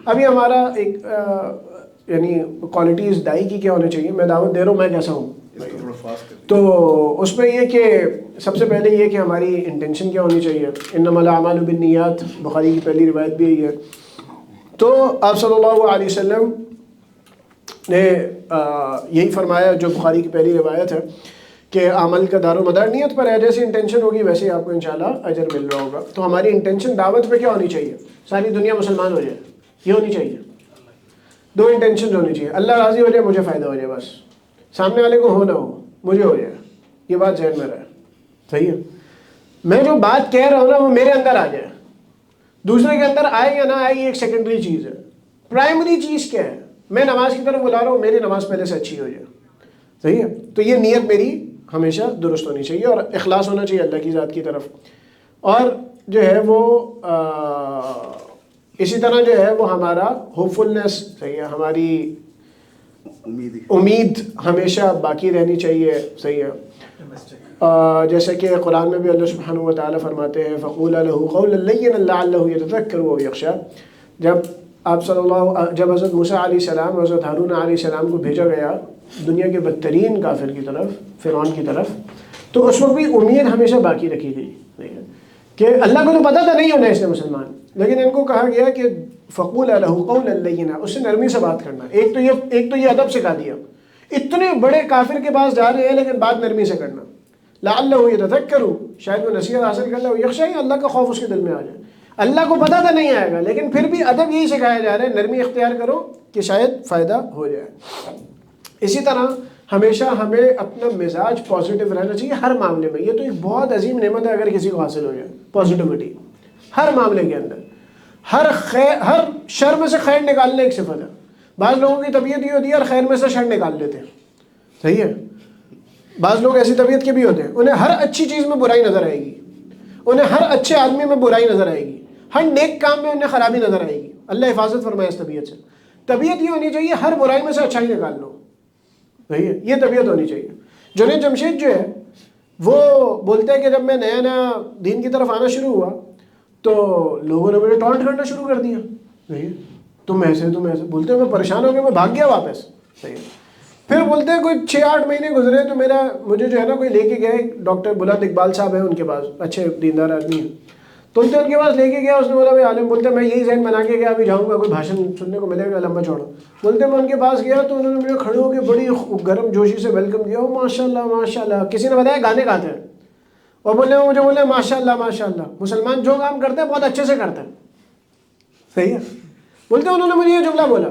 ابھی ہمارا ایک یعنی کوالٹیز دائی کی کیا ہونی چاہیے، میں دعوت دے رہا ہوں میں کیسا ہوں. تو اس میں یہ کہ سب سے پہلے یہ کہ ہماری انٹینشن کیا ہونی چاہیے. انما الاعمال بالنیات، بخاری کی پہلی روایت بھی یہی ہے. تو آپ صلی اللہ علیہ وسلم نے یہی فرمایا جو بخاری کی پہلی روایت ہے کہ عمل کا دار و مدار نیت پر ہے. جیسی انٹینشن ہوگی ویسے ہی آپ کو انشاءاللہ اجر مل رہا ہوگا. تو ہماری انٹینشن دعوت پہ کیا ہونی چاہیے؟ ساری دنیا مسلمان ہو جائے، یہ ہونی چاہیے. دو انٹینشن ہونی چاہیے، اللہ راضی ہو جائے، مجھے فائدہ ہو جائے، بس سامنے والے کو ہو نہ ہو مجھے ہو جائے. یہ بات ذہن میں رہے. صحیح ہے. میں جو بات کہہ رہا ہوں نا وہ میرے اندر آ جائے، دوسرے کے اندر آئے یا نہ آئے یہ ایک سیکنڈری چیز ہے. پرائمری چیز کیا ہے؟ میں نماز کی طرف بلا رہا ہوں، میری نماز پہلے سے اچھی ہو جائے. صحیح ہے. تو یہ نیت میری ہمیشہ درست ہونی چاہیے اور اخلاص ہونا چاہیے اللہ کی ذات کی طرف. اور جو ہے وہ اسی طرح جو ہے وہ ہمارا ہوپ فلنس، صحیح ہے، ہماری امید ہمیشہ باقی رہنی چاہیے. صحیح ہے. جیسے کہ قرآن میں بھی اللہ سبحانہ و تعالیٰ فرماتے ہیں فَقُولَا لَهُ قَوْلًا لَيِّنًا لَعَلَّهُ يَتَذَكَّرُ أَوْ يَخْشَىٰ. جب حضرت موسیٰ علیہ السلام اور حضرت ہارون علیہ السلام کو بھیجا گیا دنیا کے بدترین کافر کی طرف، فرعون کی طرف، تو اس وقت بھی امید ہمیشہ باقی رکھی گئی کہ اللہ کو تو پتہ تھا نہیں ہونا اس نے مسلمان، لیکن ان کو کہا گیا کہ فَقُولَا لَهُ قَوْلًا لَيِّنًا، اس سے نرمی سے بات کرنا. ایک تو یہ ادب سکھا دیا، اتنے بڑے کافر کے پاس جا رہے ہیں لیکن بات نرمی سے کرنا. لعلہ یتذکر، شاید وہ نصیحت حاصل کر لے، یخشی، اللہ کا خوف اس کے دل میں آ جائے. اللہ کو پتہ تھا نہیں آئے گا لیکن پھر بھی ادب یہی سکھایا جا رہا ہے، نرمی اختیار کرو کہ شاید فائدہ ہو جائے. اسی طرح ہمیشہ ہمیں اپنا مزاج پازیٹیو رہنا چاہیے ہر معاملے میں. یہ تو ایک بہت عظیم نعمت ہے اگر کسی کو حاصل ہو جائے، پازیٹیوٹی ہر معاملے کے اندر. ہر شر میں سے خیر نکالنے ایک صفت ہے. بعض لوگوں کی طبیعت یہ ہوتی ہے اور خیر میں سے شر نکال لیتے ہیں. صحیح ہے. بعض لوگ ایسی طبیعت کے بھی ہوتے ہیں، انہیں ہر اچھی چیز میں برائی نظر آئے گی، انہیں ہر اچھے آدمی میں برائی نظر آئے گی، ہر نیک کام میں انہیں خرابی نظر آئے گی. اللہ حفاظت فرمائے اس طبیعت سے. طبیعت یہ ہونی چاہیے ہر برائی میں سے اچھائی نکال لو. صحیح ہے. یہ طبیعت ہونی چاہیے. جنید جمشید جو ہے وہ بولتے ہیں کہ جب میں نیا نیا دین کی طرف آنا شروع ہوا تو لوگوں نے مجھے ٹانٹ کرنا شروع کر دیا. صحیح ہے. تم ایسے بولتے ہیں، میں پریشان ہو گیا، میں بھاگ گیا واپس. صحیح ہے. پھر بولتے ہیں کوئی 6-8 مہینے گزرے تو مجھے جو ہے نا کوئی لے کے گیا، ڈاکٹر بلند اقبال صاحب ہیں ان کے پاس، اچھے دیندار آدمی ہیں، تو ان کے پاس لے کے گیا. اس نے بولا بھائی عالم، بولتے میں یہی ذہن بنا کے گیا ابھی جاؤں گا کوئی بھاشن سننے کو ملے گا لمبا چوڑا. بولتے میں ان کے پاس گیا تو انہوں نے مجھے کھڑے ہو کے بڑی گرم جوشی سے ویلکم کیا. ماشاء اللہ ماشاء اللہ. کسی نے بتایا گانے گاتے ہیں اور مجھے بولے ماشاء اللہ ماشاء اللہ. مسلمان جو کام کرتے ہیں بہت اچھے سے کرتے ہیں. صحیح ہے. بولتے انہوں نے مجھے یہ جملہ بولا،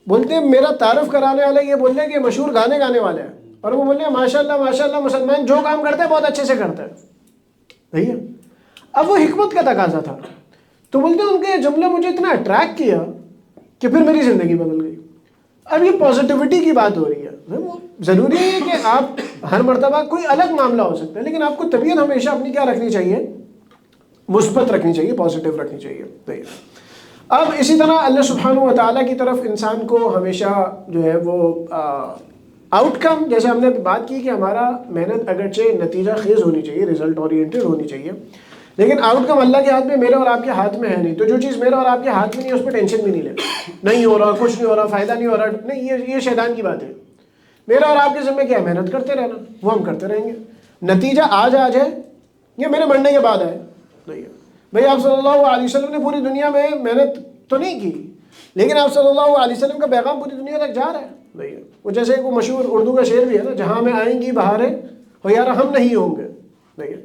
بولتے میرا تعارف کرانے والے یہ بول رہے ہیں کہ مشہور گانے گانے والے ہیں، اور وہ بول رہے ہیں ماشاء اللہ مسلمان جو کام کرتے ہیں بہت اچھے سے کرتے ہیں. صحیح ہے. اب وہ حکمت کا تقاضا تھا. تو بولتے ہیں ان کے یہ جملہ مجھے اتنا اٹریکٹ کیا کہ پھر میری زندگی بدل گئی. اب یہ پازیٹیوٹی کی بات ہو رہی ہے. ضروری ہے کہ آپ ہر مرتبہ کوئی الگ معاملہ ہو سکتا ہے لیکن آپ کو طبیعت ہمیشہ اپنی کیا رکھنی چاہیے؟ مثبت رکھنی چاہیے، پازیٹیو رکھنی چاہیے. صحیح ہے. اب اسی طرح اللہ سبحانہ و تعالیٰ کی طرف انسان کو ہمیشہ جو ہے وہ آؤٹ کم، جیسے ہم نے بات کی کہ ہمارا محنت اگرچہ نتیجہ خیز ہونی چاہیے، رزلٹ اورینٹڈ ہونی چاہیے، لیکن آؤٹ کم اللہ کے ہاتھ میں، میرے اور آپ کے ہاتھ میں ہے نہیں. تو جو چیز میرے اور آپ کے ہاتھ میں نہیں ہے اس پہ ٹینشن بھی نہیں لینا. نہیں ہو رہا، کچھ نہیں ہو رہا، فائدہ نہیں ہو رہا، نہیں، یہ شیطان کی بات ہے. میرا اور آپ کے ذمہ کیا ہے؟ محنت کرتے رہنا، وہ ہم کرتے رہیں گے. نتیجہ آج آ جائے یا میرے مرنے کے بعد آئے. نہیں ہے بھائی. آپ صلی اللہ علیہ وسلم نے پوری دنیا میں محنت تو نہیں کی لیکن آپ صلی اللہ علیہ وسلم کا پیغام پوری دنیا تک جا رہا ہے. نہیں ہے. وہ جیسے وہ مشہور اردو کا شعر بھی ہے نا، جہاں میں آئیں گی بہاریں ہو یار ہم نہیں ہوں گے. نہیں ہے.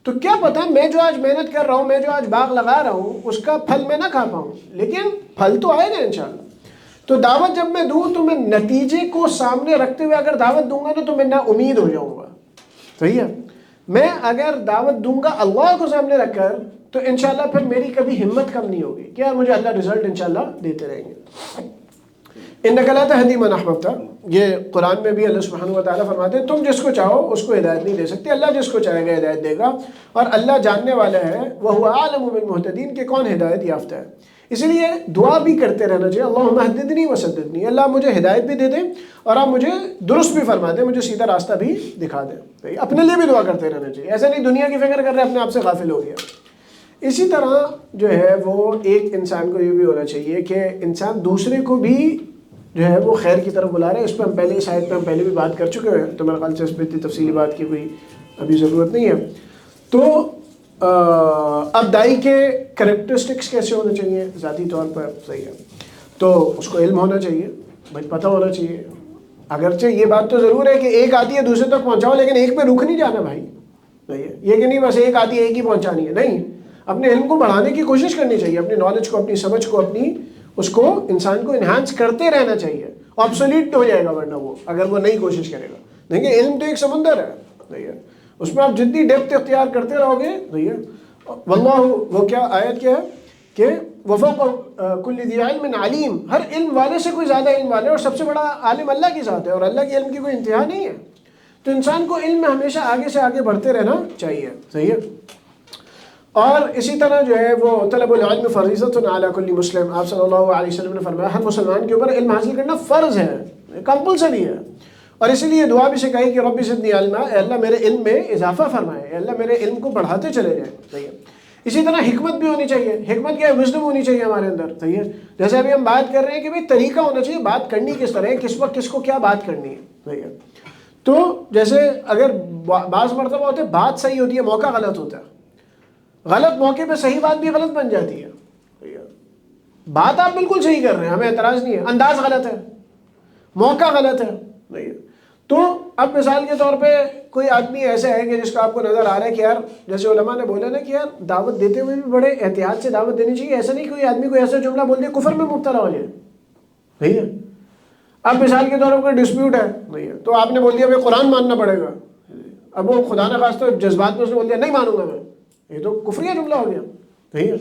تو کیا پتہ میں جو آج محنت کر رہا ہوں، میں جو آج باغ لگا رہا ہوں، اس کا پھل میں نہ کھا پاؤں، لیکن پھل تو آئے گا انشاءاللہ. تو دعوت جب میں دوں تو میں نتیجے کو سامنے رکھتے ہوئے اگر دعوت دوں گا نا تو میں نا امید ہو جاؤں گا. صحیح ہے. میں اگر دعوت دوں گا اللہ کو سامنے رکھ کر تو انشاءاللہ پھر میری کبھی ہمت کم نہیں ہوگی کہ یار مجھے اللہ رزلٹ انشاءاللہ دیتے رہیں گے. اِنَّكَ لَا تَهْدِي مَنْ أَحْبَبْتَ، یہ قرآن میں بھی اللہ سبحانہ و تعالیٰ فرماتے ہیں تم جس کو چاہو اس کو ہدایت نہیں دے سکتے، اللہ جس کو چاہے گا ہدایت دے گا. اور اللہ جاننے والا ہے، وَهُوَ أَعْلَمُ بِالْمُهْتَدِينَ، کہ کون ہدایت یافتہ ہے. اسی لیے دعا بھی کرتے رہنا چاہیے، اللہم اہدنی وسددنی، اللہ مجھے ہدایت بھی دے دیں اور آپ مجھے درست بھی فرما دیں، مجھے سیدھا راستہ بھی دکھا دیں. اپنے لیے بھی دعا کرتے رہنا چاہیے. ایسا نہیں دنیا کی فکر کر رہے اپنے آپ سے غافل ہو گیا. اسی طرح جو ہے وہ ایک انسان کو یہ بھی ہونا چاہیے کہ انسان دوسرے کو بھی جو ہے وہ خیر کی طرف بلا رہا ہے. اس پہ ہم پہلے شاید پہ ہم پہلے بھی بات کر چکے ہیں، تو میرے خیال سے اس پہ اتنی تفصیلی بات کی کوئی ابھی ضرورت نہیں ہے. تو اب دائی کے کریکٹرسٹکس کیسے ہونے چاہیے ذاتی طور پر، صحیح ہے، تو اس کو علم ہونا چاہیے، بھائی پتہ ہونا چاہیے. اگرچہ یہ بات تو ضرور ہے کہ ایک آتی ہے دوسرے تک پہنچاؤ، لیکن ایک پہ رک نہیں جانا بھائی. صحیح ہے، یہ کہ نہیں بس ایک آتی ہے ایک ہی پہنچانی ہے، نہیں، اپنے علم کو بڑھانے کی کوشش کرنی چاہیے، اپنی نالج کو، اپنی سمجھ کو، اپنی اس کو انسان کو انہانس کرتے رہنا چاہیے. آبسولیٹ ہو جائے گا ورنہ وہ، اگر وہ نئی کوشش کرے گا. دیکھیں علم تو ایک سمندر ہے، صحیح ہے، اس میں آپ جتنی ڈیپتھ اختیار کرتے رہو گے، صحیح ہے. واللہ، وہ کیا آیت کیا ہے کہ وفوق کل ذی علم علیم، ہر علم والے سے کوئی زیادہ علم والے، اور سب سے بڑا عالم اللہ کی ذات ہے، اور اللہ کے علم کی کوئی انتہا نہیں ہے. تو انسان کو علم میں ہمیشہ آگے سے آگے بڑھتے رہنا چاہیے، صحیح ہے. اور اسی طرح جو ہے وہ طلب العلم فریضۃ علی کل مسلم، آپ صلی اللہ علیہ وسلم نے فرمایا ہر مسلمان کے اوپر علم حاصل کرنا فرض ہے، کمپلسری ہے. اور اسی لیے دعا بھی سکھائی کہ رب زدنی علما، اے اللہ میرے علم میں اضافہ فرمائے، اے اللہ میرے علم کو بڑھاتے چلے جائیں، صحیح ہے. اسی طرح حکمت بھی ہونی چاہیے. حکمت کیا ہے؟ وزڈم ہونی چاہیے ہمارے اندر، صحیح ہے. جیسے ابھی ہم بات کر رہے ہیں کہ بھائی طریقہ ہونا چاہیے بات کرنی کس طرح ہے، کس وقت کس کو کیا بات کرنی ہے، صحیح ہے. تو جیسے اگر بعض مرتبہ ہوتے بات صحیح ہوتی ہے، موقع غلط ہوتا ہے، غلط موقع پہ صحیح بات بھی غلط بن جاتی ہے. بات آپ بالکل صحیح کر رہے ہیں، ہمیں اعتراض نہیں ہے، انداز غلط ہے، موقع غلط ہے. تو اب مثال کے طور پہ کوئی آدمی ایسا ہے کہ جس کا آپ کو نظر آ رہا ہے کہ یار، جیسے علماء نے بولا نا کہ یار دعوت دیتے ہوئے بھی بڑے احتیاط سے دعوت دینی چاہیے. ایسا نہیں کوئی آدمی کوئی ایسا جملہ بول دے کفر میں مبتلا ہو جائے، صحیح ہے. اب مثال کے طور پر کوئی ڈسپیوٹ ہے، صحیح ہے، تو آپ نے بول دیا بھائی قرآن ماننا پڑے گا. اب وہ خدا نخواستہ جذبات میں اس نے بول دیا نہیں مانوں گا میں، یہ تو کفریہ جملہ ہو گیا، صحیح ہے.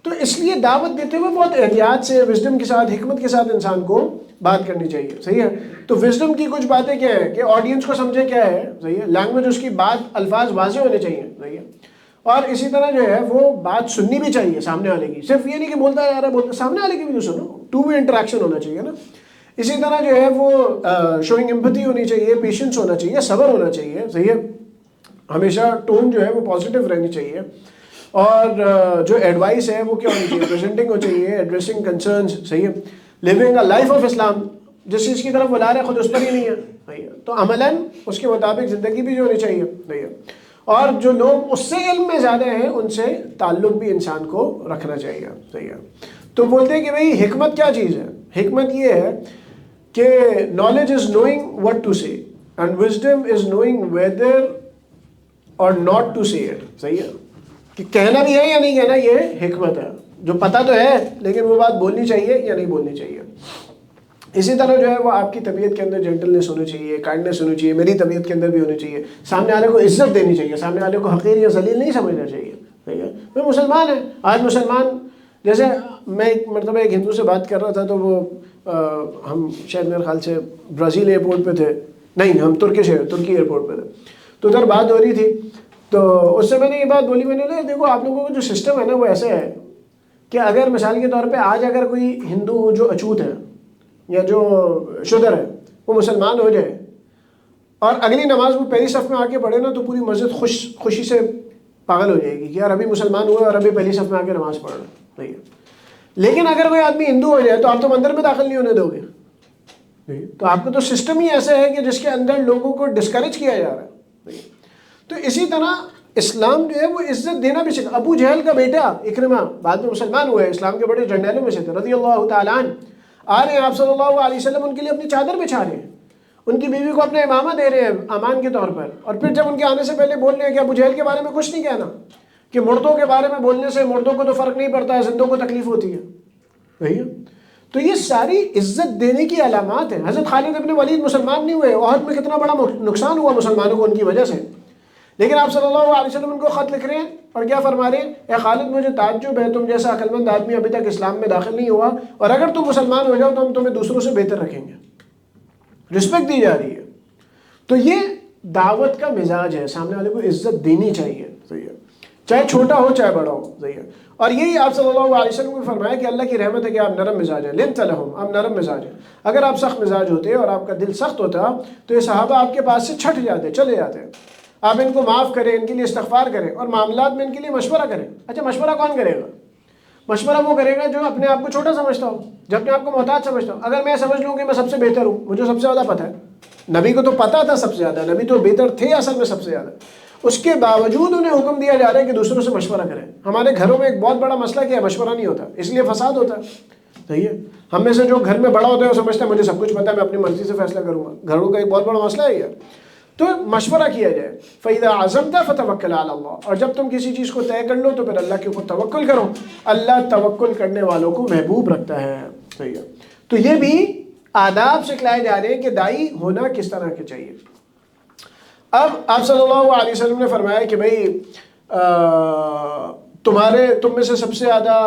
تو اس لیے دعوت دیتے ہوئے بہت احتیاط سے، وزڈم کے ساتھ، حکمت کے ساتھ انسان کو بات کرنی چاہیے، صحیح ہے. تو وزڈم کی کچھ باتیں کیا ہے کہ آڈینس کو سمجھے کیا ہے، صحیح ہے. لینگویج اس کی بات، الفاظ واضح ہونے چاہیے، صحیح ہے. اور اسی طرح جو ہے وہ بات سننی بھی چاہیے سامنے والے کی، صرف یہ نہیں کہ بولتا جا رہا ہے بولتا، سامنے والے کی بھی تو سنو، ٹو وے انٹریکشن ہونا چاہیے نا. اسی طرح جو ہے وہ شوئنگ ایمپتھی ہونی چاہیے، پیشنس ہونا چاہیے، صبر ہونا چاہیے، صحیح ہے. ہمیشہ ٹون جو ہے وہ پازیٹیو رہنی چاہیے. اور جو ایڈوائس ہے وہ کیا ہونی چاہیے، پریزنٹنگ ہو چاہیے، ایڈریسنگ کنسرنز، صحیح ہے. لیونگ اے لائف آف اسلام، جس چیز کی طرف بلا رہے خود اس پر ہی نہیں ہے، صحیح ہے. تو عملاً اس کے مطابق زندگی بھی جو ہونی چاہیے، صحیح ہے. اور جو لوگ اس سے علم میں زیادہ ہیں ان سے تعلق بھی انسان کو رکھنا چاہیے، صحیح ہے. تو بولتے ہیں کہ بھائی حکمت کیا چیز ہے؟ حکمت یہ ہے کہ knowledge is knowing what to say, and wisdom is knowing whether or not to say it, صحیح ہے. کہ کہنا بھی ہے یا نہیں کہنا، یہ حکمت ہے. جو پتہ تو ہے لیکن وہ بات بولنی چاہیے یا نہیں بولنی چاہیے. اسی طرح جو ہے وہ آپ کی طبیعت کے اندر جینٹلنس ہونی چاہیے، کائنڈنس ہونی چاہیے، میری طبیعت کے اندر بھی ہونی چاہیے. سامنے والے کو عزت دینی چاہیے، سامنے والے کو حقیر یا ذلیل نہیں سمجھنا چاہیے، صحیح ہے. وہ مسلمان ہے. آج مسلمان، جیسے میں ایک مرتبہ ایک ہندو سے بات کر رہا تھا، تو وہ ہم شاید میرے خیال سے برازیل ایئرپورٹ پہ تھے، نہیں ہم ترکی ایئرپورٹ پہ تھے. تو ادھر بات ہو رہی تھی، تو اس سے میں نے یہ بات بولی، میں نے کہا دیکھو آپ لوگوں کا جو سسٹم ہے نا وہ ایسا ہے کہ اگر مثال کے طور پہ آج اگر کوئی ہندو جو اچھوت ہے یا جو شدر ہے وہ مسلمان ہو جائے اور اگلی نماز وہ پہلی صف میں آ کے پڑھے نا، تو پوری مسجد خوشی سے پاگل ہو جائے گی کہ یار ابھی مسلمان ہوا اور ابھی پہلی صف میں آ کے نماز پڑھ رہا ہے، صحیح ہے. لیکن اگر کوئی آدمی ہندو ہو جائے تو آپ تو مندر میں داخل نہیں ہونے دو گے. تو آپ کا تو سسٹم ہی ایسا ہے کہ جس کے اندر لوگوں کو ڈسکریج کیا جا رہا ہے. تو اسی طرح اسلام جو ہے وہ عزت دینا بھی سکھا. ابو جہل کا بیٹا اکرمہ بعد میں مسلمان ہوا ہے، اسلام کے بڑے جرنیلوں میں سے تھے رضی اللہ تعالیٰ عنہ. آ رہے ہیں آپ صلی اللہ علیہ وسلم ان کے لیے اپنی چادر بچھا رہے ہیں، ان کی بیوی کو اپنا امامہ دے رہے ہیں امان کے طور پر. اور پھر جب ان کے آنے سے پہلے بول رہے ہیں کہ ابو جہل کے بارے میں کچھ نہیں کہنا، کہ مردوں کے بارے میں بولنے سے مردوں کو تو فرق نہیں پڑتا ہے، زندوں کو تکلیف ہوتی ہے، صحیح ہے. تو یہ ساری عزت دینے کی علامات ہیں. حضرت خالد ابن ولید مسلمان نہیں ہوئے، احد میں کتنا بڑا نقصان ہوا مسلمانوں کو ان کی وجہ سے، لیکن آپ صلی اللہ علیہ وسلم ان کو خط لکھ رہے ہیں اور کیا فرما رہے ہیں، اے خالد مجھے تعجب ہے، تم جیسا عقل مند آدمی ابھی تک اسلام میں داخل نہیں ہوا، اور اگر تم مسلمان ہو جاؤ تو ہم تمہیں دوسروں سے بہتر رکھیں گے. رسپیکٹ دی جا رہی ہے. تو یہ دعوت کا مزاج ہے، سامنے والے کو عزت دینی چاہیے، صحیح ہے، چاہے چھوٹا ہو چاہے بڑا ہو، صحیح ہے. اور یہی آپ صلی اللہ علیہ وسلم کو فرمایا کہ اللہ کی رحمت ہے کہ آپ نرم مزاج ہیں. لنت لہم، آپ نرم مزاج ہیں. اگر آپ سخت مزاج ہوتے اور آپ کا دل سخت ہوتا تو یہ صحابہ آپ کے پاس سے چھٹ جاتے، چلے جاتے. آپ ان کو معاف کریں، ان کے لیے استغفار کریں اور معاملات میں ان کے لیے مشورہ کریں۔ اچھا مشورہ کون کرے گا؟ مشورہ وہ کرے گا جو اپنے آپ کو چھوٹا سمجھتا ہو، جو اپنے آپ کو محتاج سمجھتا ہو۔ اگر میں سمجھ لوں کہ میں سب سے بہتر ہوں، مجھے سب سے زیادہ پتہ ہے، نبی کو تو پتہ تھا سب سے زیادہ، نبی تو بہتر تھے اصل میں سب سے زیادہ، اس کے باوجود انہیں حکم دیا جا رہا ہے کہ دوسروں سے مشورہ کریں۔ ہمارے گھروں میں ایک بہت بڑا مسئلہ کیا ہے؟ مشورہ نہیں ہوتا، اس لیے فساد ہوتا ہے۔ صحیح ہے، ہم میں سے جو گھر میں بڑا ہوتا ہے وہ سمجھتا ہے مجھے سب کچھ پتہ ہے، میں اپنی مرضی سے فیصلہ کروں گا۔ گھروں کا ایک بہت بڑا مسئلہ ہے یہ، تو مشورہ کیا جائے۔ فَإِذَا عَزَمْتَ فَتَوَكَّلْ عَلَى اللَّهِ، اور جب تم کسی چیز کو طے کر لو تو پھر اللہ کے اوپر توکل کرو، اللہ توکل کرنے والوں کو محبوب رکھتا ہے۔ صحیح ہے، تو یہ بھی آداب سکھلائے جا رہے ہیں کہ دائی ہونا کس طرح کے چاہیے۔ اب آپ صلی اللہ علیہ وسلم نے فرمایا کہ بھائی تم میں سے سب سے زیادہ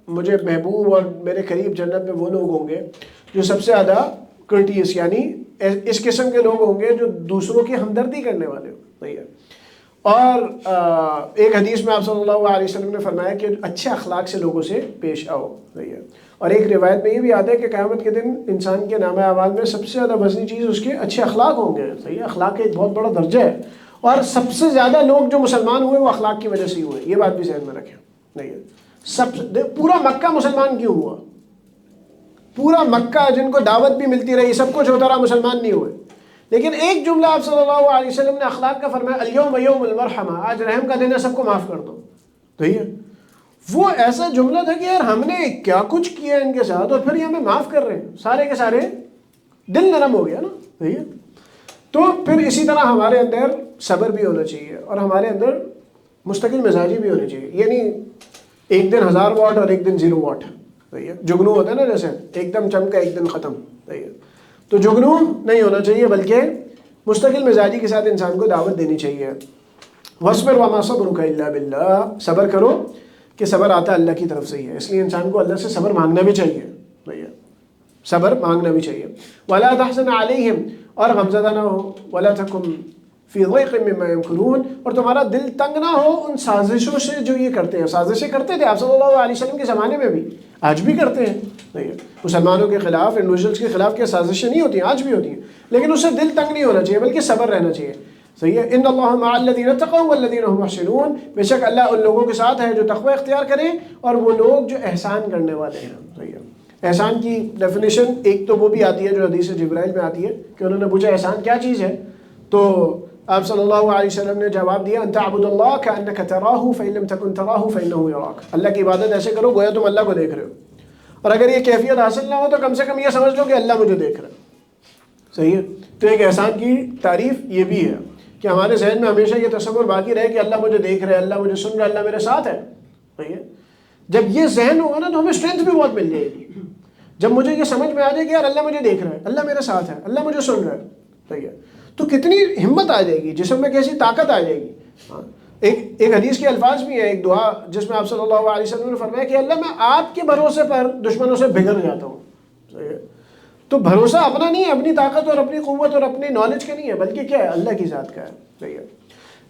مجھے محبوب اور میرے قریب جنت میں وہ لوگ ہوں گے جو سب سے زیادہ کرٹیس، یعنی اس قسم کے لوگ ہوں گے جو دوسروں کی ہمدردی کرنے والے ہوں۔ صحیح ہے، اور ایک حدیث میں آپ صلی اللہ علیہ وسلم نے فرمایا کہ اچھے اخلاق سے لوگوں سے پیش آؤ۔ صحیح ہے، اور ایک روایت میں یہ بھی آتا ہے کہ قیامت کے دن انسان کے نامہ اعمال میں سب سے زیادہ وزنی چیز اس کے اچھے اخلاق ہوں گے۔ صحیح ہے، اخلاق ایک بہت بڑا درجہ ہے، اور سب سے زیادہ لوگ جو مسلمان ہوئے وہ اخلاق کی وجہ سے ہی ہوئے، یہ بات بھی ذہن میں رکھیں۔ نہیں ہے، پورا مکہ مسلمان کیوں ہوا؟ پورا مکہ جن کو دعوت بھی ملتی رہی، سب کچھ ہوتا رہا، مسلمان نہیں ہوئے، لیکن ایک جملہ آپ صلی اللہ علیہ وسلم نے اخلاق کا فرمایا، الیوم یوم المرحمہ، آج رحم کا دن ہے، سب کو معاف کر دو۔ صحیح ہے، وہ ایسا جملہ تھا کہ یار ہم نے کیا کچھ کیا ان کے ساتھ اور پھر یہ ہمیں معاف کر رہے ہیں، سارے کے سارے دل نرم ہو گیا نا۔ صحیح ہے، تو پھر اسی طرح ہمارے اندر صبر بھی ہونا چاہیے اور ہمارے اندر مستقل مزاجی بھی ہونی چاہیے، یعنی ایک دن 1000 واٹ اور ایک دن 0 واٹ۔ صحیح ہے، جگنو ہوتا ہے نا، جیسے ایک دم چمکا ایک دن ختم۔ صحیح ہے، تو جگنو نہیں ہونا چاہیے، بلکہ مستقل مزاجی کے ساتھ انسان کو دعوت دینی چاہیے۔ وَاصْبِرْ وَمَا صَبْرُكَ إِلَّا بِاللَّهِ، صبر کرو کہ صبر آتا اللہ کی طرف سے ہی ہے، اس لیے انسان کو اللہ سے صبر مانگنا بھی چاہیے۔ صحیح ہے، صبر مانگنا بھی چاہیے۔ وَلَا تَحْزَنْ عَلَيْهِمْ، اور غمزدہ نہ ہو، وَلَا تَكُنْ فِي ضَيْقٍ مِّمَّا يَمْكُرُونَ، اور تمہارا دل تنگ نہ ہو ان سازشوں سے جو یہ کرتے ہیں۔ سازشیں کرتے تھے آپ صلی اللہ علیہ وسلم کے زمانے میں بھی، آج بھی کرتے ہیں۔ نہیں ہے، مسلمانوں کے خلاف، انڈیویجولس کے خلاف کیا سازشیں نہیں ہوتی ہیں؟ آج بھی ہوتی ہیں، لیکن اس سے دل تنگ نہیں ہونا چاہیے بلکہ صبر رہنا چاہیے۔ صحیح ہے، ان اللہ مع الذین اتقوا والذین هم محسنون، بے شک اللہ ان لوگوں کے ساتھ ہے جو تقوی اختیار کریں اور وہ لوگ جو احسان کرنے والے ہیں۔ صحیح ہے، احسان کی ڈیفینیشن ایک تو وہ بھی آتی ہے جو حدیث جبرائیل میں آتی ہے کہ انہوں نے پوچھا احسان کیا چیز ہے، تو آپ صلی اللہ علیہ وسلم نے جواب دیا، ان تعبد اللہ کأنک تراہ فإن لم تکن تراہ فإنہ یراک، اللہ کی عبادت ایسے کرو گویا تم اللہ کو دیکھ رہے ہو، اور اگر یہ کیفیت حاصل نہ ہو تو کم سے کم یہ سمجھ لو کہ اللہ مجھے دیکھ رہا ہے۔ صحیح ہے، تو ایک احسان کی تعریف یہ بھی ہے کہ ہمارے ذہن میں ہمیشہ یہ تصور باقی رہے کہ اللہ مجھے دیکھ رہا ہے، اللہ مجھے سن رہا ہے، اللہ میرے ساتھ ہے۔ صحیح ہے، جب یہ ذہن ہوگا نا تو ہمیں اسٹرینتھ بھی بہت مل جائے گی، جب مجھے یہ سمجھ میں آ جائے کہ یار اللہ مجھے دیکھ رہا ہے، اللہ میرے ساتھ ہے، اللہ مجھے سن رہا ہے۔ صحیح ہے، تو کتنی ہمت آ جائے گی، جسم میں کیسی طاقت آ جائے گی۔ ایک حدیث کے الفاظ بھی ہے، ایک دعا جس میں آپ صلی اللہ علیہ وسلم نے فرمایا کہ اللہ میں آپ کے بھروسے پر دشمنوں سے بگڑ جاتا ہوں۔ صحیح ہے، تو بھروسہ اپنا نہیں ہے، اپنی طاقت اور اپنی قوت اور اپنی نالج کا نہیں ہے، بلکہ کیا ہے؟ اللہ کی ذات کا ہے۔ صحیح ہے،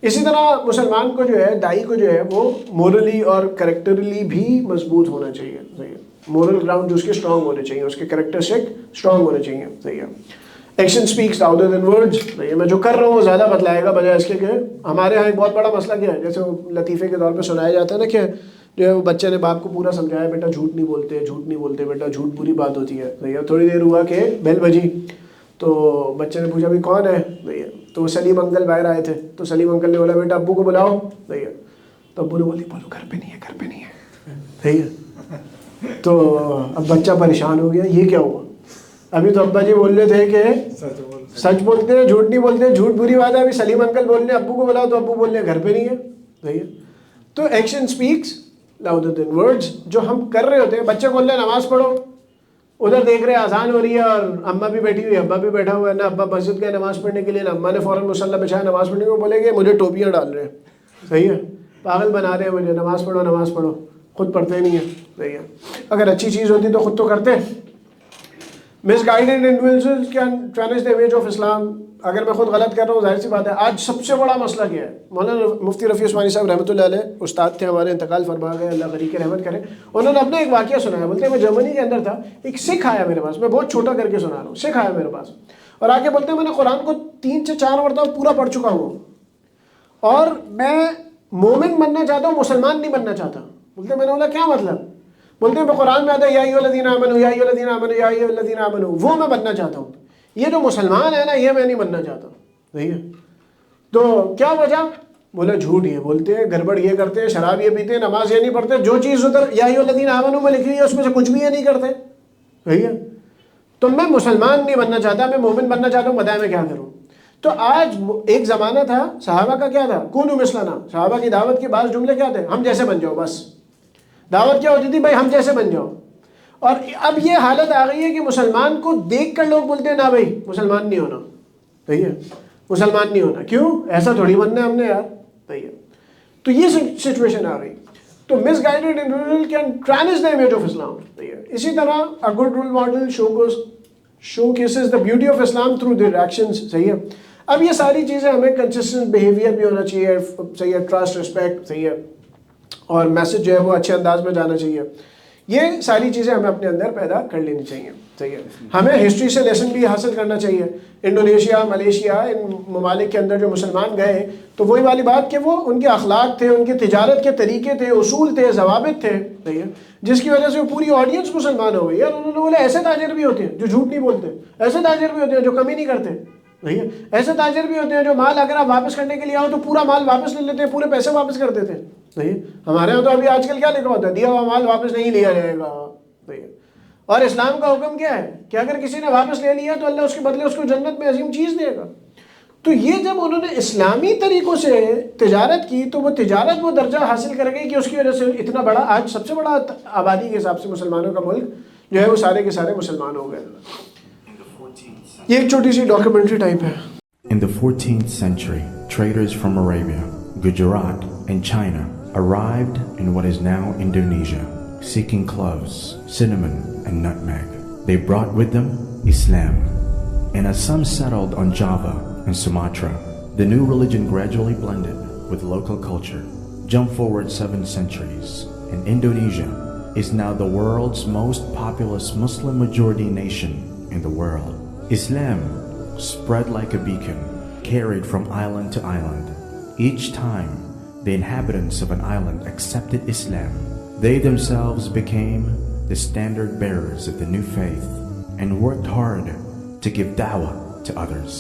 اسی طرح مسلمان کو جو ہے، دائی کو جو ہے وہ مورلی اور کریکٹرلی بھی مضبوط ہونا چاہیے۔ صحیح ہے، مورل گراؤنڈ جو اس کے اسٹرانگ ہونے چاہیے، اس کے کریکٹرسٹک اسٹرانگ ہونے چاہیے۔ صحیح ہے، action speaks louder than words, میں جو کر رہا ہوں وہ زیادہ بتلائے گا بجائے اس کے کہ ہمارے ہاں ایک بہت بڑا مسئلہ کیا ہے، جیسے وہ لطیفے کے طور پہ سنایا جاتا ہے نا کہ جو ہے وہ بچے نے باپ کو پورا سمجھایا، بیٹا جھوٹ نہیں بولتے، جھوٹ نہیں بولتے بیٹا، جھوٹ بری بات ہوتی ہے۔ بھیا تھوڑی دیر ہوا کہ بیل بجی، تو بچے نے پوچھا بھی کون ہے بھیا، تو سلیم انکل باہر آئے تھے، تو سلیم انکل نے بولا بیٹا ابو کو بلاؤ بھیا، تو ابو نے بولی بولو گھر پہ نہیں ہے، گھر پہ نہیں ہے۔ صحیح ہے، تو اب بچہ پریشان ہو گیا، یہ کیا ہوا؟ ابھی تو ابا جی بول رہے تھے کہ سچ بولتے ہیں، جھوٹ نہیں بولتے، جھوٹ بری بات ہے، ابھی سلیم انکل بول رہے ہیں ابو کو بلاؤ، تو ابو بول رہے ہیں گھر پہ نہیں ہے۔ صحیح ہے، تو action speaks louder than words, جو ہم کر رہے ہوتے ہیں، بچے بول رہے ہیں نماز پڑھو، ادھر دیکھ رہے ہیں اذان ہو رہی ہے اور اماں بھی بیٹھی ہوئی ہے، ابا بھی بیٹھا ہوا ہے، نہ ابا مسجد گئے نماز پڑھنے کے لیے، نہ اماں نے فوراً مصلی بچھایا نماز پڑھنے کو، بولے گے مجھے ٹوپیاں ڈال رہے ہیں۔ صحیح ہے، پاگل بنا رہے ہیں مجھے، نماز پڑھو نماز پڑھو، خود پڑھتے نہیں ہیں۔ صحیح ہے، اگر اچھی چیز ہوتی تو خود تو کرتے۔ Misguided individuals can tarnish the image of اسلام، اگر میں خود غلط کر رہا ہوں ظاہر سی بات ہے۔ آج سب سے بڑا مسئلہ کیا ہے؟ مولانا مفتی رفیع عثمانی صاحب رحمۃ اللہ علیہ استاد تھے ہمارے، انتقال فرما گئے، اللہ غریق رحمت کرے، انہوں نے اپنا ایک واقعہ سنایا، بولتے ہیں میں جرمنی کے اندر تھا، ایک سکھ آیا میرے پاس، میں بہت چھوٹا کر کے سنا رہا ہوں، سکھ آیا میرے پاس اور آ کے بولتے ہیں میں نے قرآن کو 3 سے 4 مرتبہ پورا پڑھ چکا ہوں، اور میں مومن بننا چاہتا ہوں، مسلمان نہیں بننا چاہتا. بولتے میں نے بولا کیا مطلب؟ بولتے ہیں قرآن میں آتا ہے یا ایھا الذین آمنوا یا ایھا الذین آمنوا یا ایھا الذین آمنوا، وہ میں بننا چاہتا ہوں. یہ جو مسلمان ہے نا یہ میں نہیں بننا چاہتا. صحیح ہے. تو کیا وجہ؟ بولا جھوٹ یہ بولتے ہیں، گڑبڑ یہ کرتے ہیں، شراب یہ پیتے ہیں، نماز یہ نہیں پڑھتے، جو چیز ادھر یا ایھا الذین آمنوا میں لکھی ہے اس میں سے کچھ بھی یہ نہیں کرتے. صحیح ہے. تو میں مسلمان نہیں بننا چاہتا، میں مومن بننا چاہتا ہوں، بتائیں میں کیا کروں. تو آج ایک زمانہ تھا صحابہ کا کیا تھا، کونوا مثلنا، صحابہ کی دعوت کے بعض جملے کیا تھے، ہم جیسے بن جاؤ. بس دعوت کیا ہوتی تھی، بھائی ہم جیسے بن جاؤ. اور اب یہ حالت آ گئی ہے کہ مسلمان کو دیکھ کر لوگ بولتے ہیں نا بھائی مسلمان نہیں ہونا. صحیح ہے. مسلمان نہیں ہونا کیوں، ایسا تھوڑی بننا ہے ہم نے یار. صحیح ہے. تو یہ سچویشن آ گئی. تو misguided individual can tarnish the image of اسلام. صحیح ہے. اسی طرح a good role model showcases the beauty of Islam through their actions. صحیح ہے. اب یہ ساری چیزیں ہمیں کنسسٹنٹ بیہیویئر بھی ہونا چاہیے. صحیح ہے. Trust, respect. صحیح ہے. اور میسج جو ہے وہ اچھے انداز میں جانا چاہیے. یہ ساری چیزیں ہمیں اپنے اندر پیدا کر لینی چاہیے. صحیح ہے. ہمیں ہسٹری سے لیسن بھی حاصل کرنا چاہیے. انڈونیشیا، ملیشیا، ان ممالک کے اندر جو مسلمان گئے تو وہی والی بات کہ وہ ان کے اخلاق تھے، ان کے تجارت کے طریقے تھے، اصول تھے، ضوابط تھے. صحیح ہے. جس کی وجہ سے وہ پوری آڈینس مسلمان ہو گئی. یار انہوں نے بولے ایسے تاجر بھی ہوتے ہیں جو جھوٹ نہیں بولتے، ایسے تاجر بھی ہوتے ہیں جو کمی نہیں کرتے. صحیح ہے. ایسے تاجر بھی ہوتے ہیں جو مال اگر آپ واپس کرنے کے لیے آؤ تو پورا مال واپس لے لیتے ہیں، پورے پیسے واپس کر دیتے ہیں. صحیح ہے. ہمارے یہاں تو ابھی آج کل کیا لکھا ہوتا ہے، دیا ہوا مال واپس نہیں لیا جائے گا. صحیح ہے. اور اسلام کا حکم کیا ہے کہ اگر کسی نے واپس لے لیا تو اللہ اس کے بدلے اس کو جنت میں عظیم چیز دے گا. تو یہ جب انہوں نے اسلامی طریقوں سے تجارت کی تو وہ تجارت وہ درجہ حاصل کر گئی کہ اس کی وجہ سے اتنا بڑا، آج سب سے بڑا آبادی کے حساب سے مسلمانوں کا ملک جو ہے وہ سارے کے سارے مسلمان ہو گئے. یہ ایک چھوٹی سی ڈاکیومنٹری ٹائپ ہے. In the 14th century, traders from Arabia, Gujarat, and China arrived in what is now Indonesia, seeking cloves, cinnamon, and nutmeg. They brought with them Islam. And as some settled on Java and Sumatra, the new religion gradually blended with local culture. Jump forward 7 centuries, and Indonesia is now the world's most populous Muslim majority nation in the world. Islam spread like a beacon, carried from island to island. Each time the inhabitants of an island accepted Islam, they themselves became the standard bearers of the new faith and worked hard to give da'wah to others.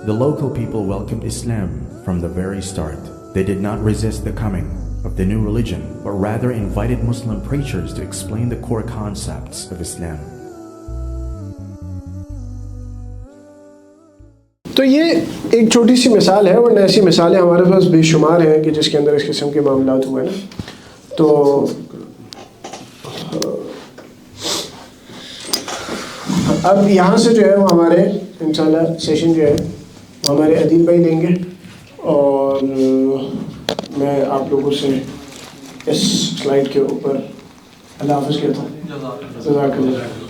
The local people welcomed Islam from the very start. They did not resist the coming of the new religion, but rather invited Muslim preachers to explain the core concepts of Islam. تو یہ ایک چھوٹی سی مثال ہے، ورنہ ایسی مثالیں ہمارے پاس بے شمار ہیں کہ جس کے اندر اس قسم کے معاملات ہوئے نا. تو اب یہاں سے جو ہے وہ ہمارے انشاءاللہ سیشن جو ہے وہ ہمارے عدیل بھائی دیں گے، اور میں آپ لوگوں سے اس سلائیڈ کے اوپر اللہ حافظ کہتا ہوں. جزاک اللہ.